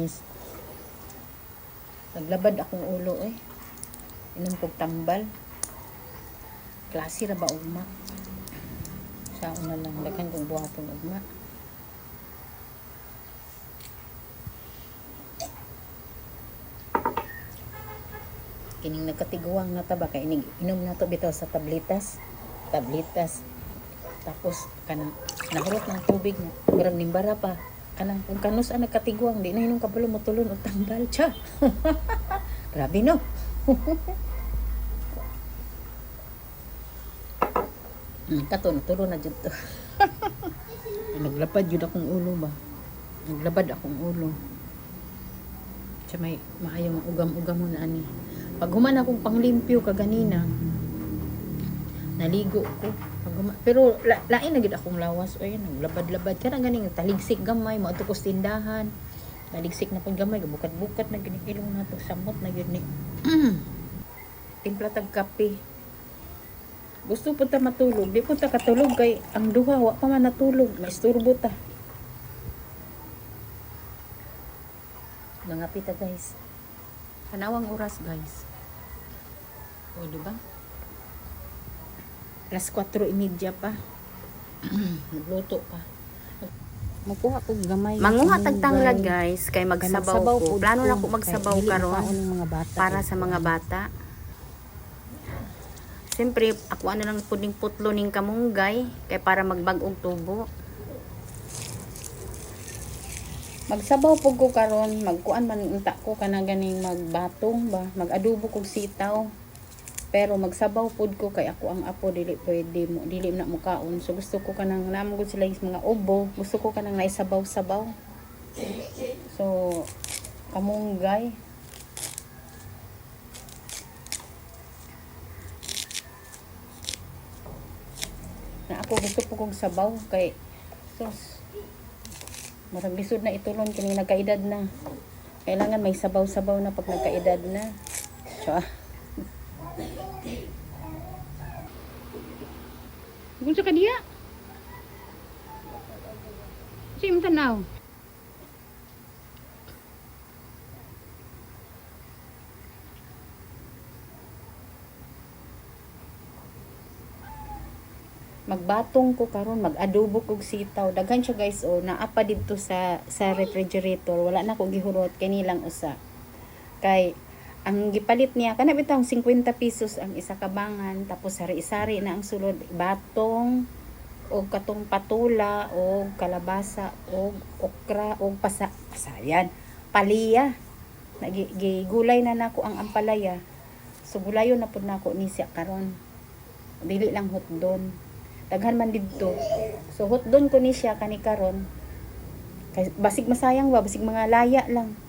guys. Naglabad akong ulo eh. Inom kog tambal. Klase ra ba ugma? Sa una lang daghan kong buhaton ugma. Kining nagkatiguang na taba kay inom na to bitaw sa tabletas. Tapos kanang nahurot ng tubig na murag nimbara pa. Kanang kung kanus ang nagkatiguang di na inom kabalo mo tulon og tambal cha. Grabe no. Kato natulon na jud to. Naglapad jud akong ulo ba. Naglabad akong ulo. Sa may maayong ugam-ugam mo na ani. Pag human akong panglimpyo kaganina, naligo ko. Pero lain na gid akong lawas. Oy, naglabad-labad. Kaya ganing taligsik gamay, mo ato ko tindahan. Taligsik na pag gamay, bukat-bukat na gini ilong nato samot na gid ni. Timpla tag kape. Gusto po ta matulog. Di po ta katulog kay ang duha wa pa man natulog. Maisturbo ta. Nangapita guys. Kanawang oras guys. O diba? Alas 4:30 pa. Nagluto pa. Makuha ko gamay. Manguha tag tanglad guys kay magsabaw ko. Plano na ko magsabaw karon para sa mga bata. Siyempre, ako lang puding putlo ning kamunggay kay para magbag-og tubo. Magsabaw pug ko karon, magkuan man unta ko kanang ganing magbatong ba, mag-adobo kog sitaw. Pero magsabaw pud ko kay ako ang apo dili pwede mo, dili na mo kaon. So gusto ko kanang namo gud sila mga ubo, gusto ko kanang naisabaw-sabaw. So kamunggay. Na ako gusto ko kong sabaw kay sus marag lisod na itulon kini nagkaedad na. Kailangan may sabaw-sabaw na pag nagkaedad na. So, Gunsa ka diya? Sim tanaw. Magbatong ko karon, mag-adobo kog sitaw. Daghan siya guys oh, naa pa didto sa refrigerator. Wala na ko gihurot kay nilang usa. Kay ang gipalit niya kana bitaw 50 pesos ang isa ka bangan, tapos sari-sari na ang sulod, batong og katong patula og kalabasa og okra og pasayan, paliya. Nagigulay na nako ang ampalaya. So gulayon na pud nako ni siya karon. Dili lang hotdon. Daghan man didto. So hotdon ko ni siya kani karon. Kay basig masayang ba, basig mga laya lang.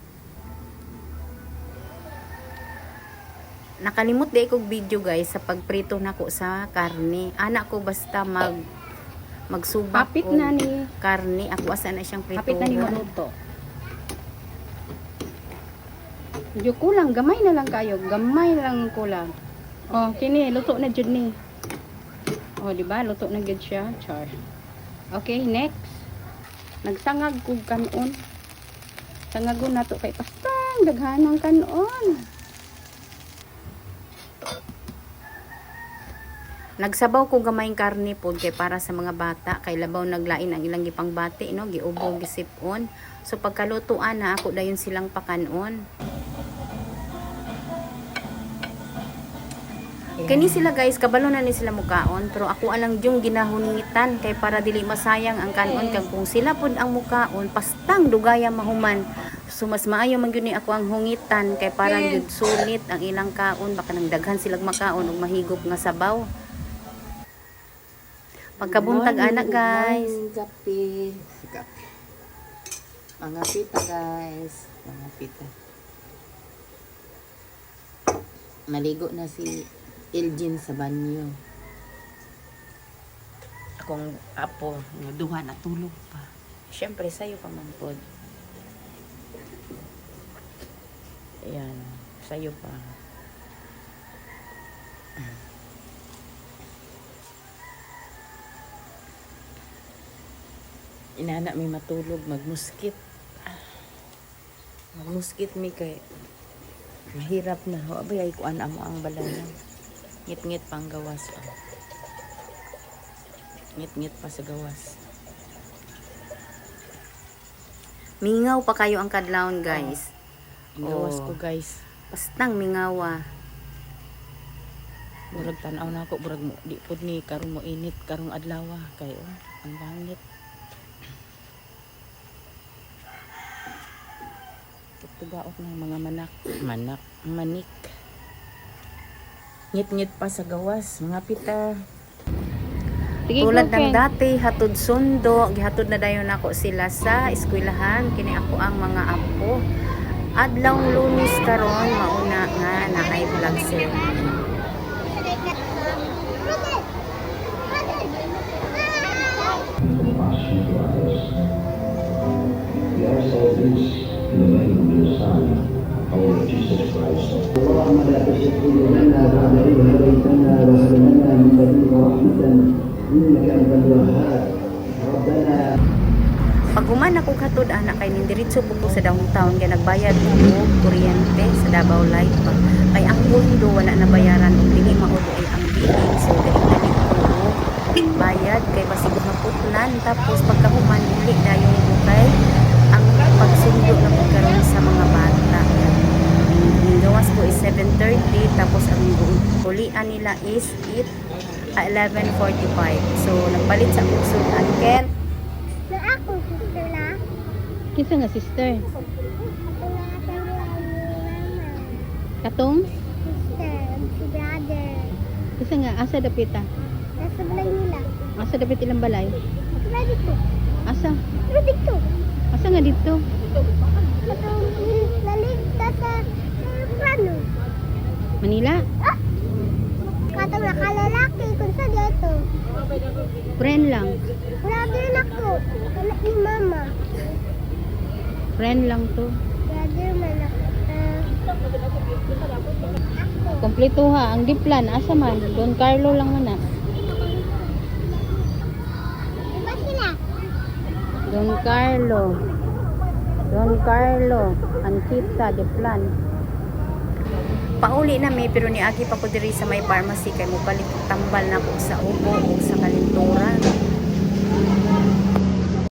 Nakalimot di kog video guys sa pagprito nako sa karne. Anak ko basta magsubak Hapit na ni karne. Ako asa na siyang prito. hapit na ni maluto. Medyo kulang, gamay na lang kayo. Gamay lang kulang. Oh, kini luto na jud ni. Oh, di ba? Luto na gid siya. Char. Okay, next. Nagsangag kog kanon. Sangagon nato kay pastang daghanang kanon. Nagsabaw ko gamayng karne pod kay para sa mga bata kay labaw naglain ang ilang gipangbati no, giubog gisipon. So pagkalutuan na ako dayon silang pakanon. Kani sila guys, kabalo na ni sila mukaon, pero ako alang yung ginahunitan kay para dili masayang ang kanon kag kung sila pud ang mukaon, pastang dugaya mahuman. So mas maayo man gyud ni ako ang hungitan kay para gyud sulit ang ilang kaon, baka nang daghan silang makaon ug mahigop nga sabaw. Pagkabuntag anak guys. Kape. Mga pita guys. Mga pita. Naligo na si Elgin sa banyo. Akong apo, duha na tulog pa. Siyempre, sayo pa man pod. Ayan, sayo pa. Inana may matulog, magmuskit. Magmuskit mi kay mahirap na. Wa ba ay kuan amo ang balay. Ngit-ngit pang gawas. Oh. Ngit-ngit pa sa gawas. Mingaw pa kayo ang kadlawon, guys. Ang gawas Oh. ko guys. Pastang mingawa. Murag tanaw na ako, murag mo, di pud ni karong mo init karong adlaw kay ang bangit. Tugaot ng mga manik. Ngit-ngit pa sa gawas, mga pita. Sige, Tulad ng girlfriend. dati, hatod sundo, gihatod na dayon ako sila sa eskwelahan, kini ako ang mga apo. Adlaw Lunes karon mauna nga na high blood cell. We are soldiers in the name of your Son, our Lord Jesus Christ. اللهم لا تشرك لنا بعد إذ هديتنا وهب لنا من لدنك رحمة إنك أنت الوهاب. ربنا Pag human ako katod anak kay nindiritso po ko sa downtown kay nagbayad ko og kuryente sa Davao Light pa. Kay ang pondo wala na bayaran ug dili mao ay ang billing so dili ko bayad kay basig na putlan tapos pagkahuman uli dayon ko kay ang pagsundo na po karon sa mga bata. Ang gawas ko is 7:30 tapos ang ulian nila is 11:45. So nagpalit sa kusog angken. Na ako, sister na. Kinsa nga sister? Ako na katawag ni mama. Katong? Sister, si brother. Kinsa nga asa dapita? Nasa balay nila. Asa dapit ilang balay? Wala dito. Asa? Wala dito. Asa nga dito? Katong naligtas sa plano. Manila? Katong nakalalaki kung sa dito. Friend lang. Brother na ko. Anak ni mama. Friend lang to. Brother man ako. Ako. Kompleto ha. Ang diplan, asa man? Don Carlo lang man na. Diba sila? Don Carlo. Don Carlo. Antita, diplan. Pauli na mi pero niagi pa ko diri sa may pharmacy kay mo palit og tambal na ko sa ubo o sa kalintura.